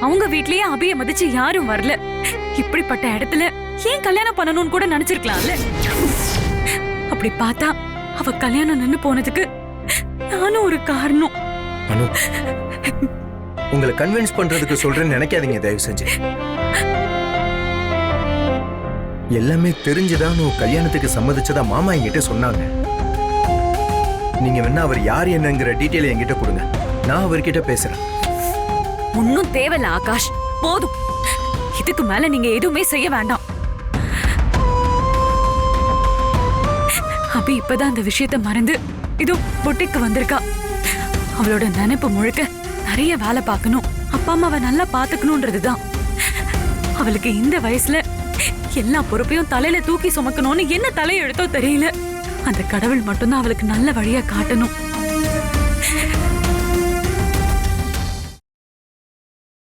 அவங்க வீட்லயே அபிய மதிச்சு யாரும் வரல. இப்படிப்பட்ட இடத்துல ஏன் கல்யாணம் பண்ணணும்னு கூட நினைச்சிருக்கலாம்ல. அப்படி பார்த்தா அவ கல்யாணம் நின்னு போனதுக்கு நானும் ஒரு காரணம். அனு, உங்களை கன்வின்ஸ் பண்றதுக்கு சொல்றேன்னு நினைக்காதீங்க தயவு செஞ்சு. எல்லாமே தெரிஞ்சுதான் கல்யாணத்துக்கு சம்மதிச்சதா மாமா என்கிட்ட சொன்னாங்க. நீங்க வேணா அவர் யார் என்னங்கிற டீட்டெயில் என்கிட்ட கொடுங்க, நான் அவர்கிட்ட பேசுறேன். ஒன்னும் தேவையில்ல ஆகாஷ், போதும். இதுக்கு மேல நீங்க எதுவுமே செய்ய வேண்டாம். அபி இப்பதான் அந்த விஷயத்த மறந்து இதோ பொட்டிக்கு வந்திருக்கா. அவளோட நினைப்பு முழுக்க நிறைய வேலை பார்க்கணும், அப்பா அம்மாவை நல்லா பாத்துக்கணும்ன்றதுதான். அவளுக்கு இந்த வயசுல எல்லா பொறுப்பையும் தலையில தூக்கி சுமக்கணும்னு என்ன தலையெழுத்தோ தெரியல. அந்த கடவுள் மட்டும்தான் அவளுக்கு நல்ல வழியா காட்டணும்.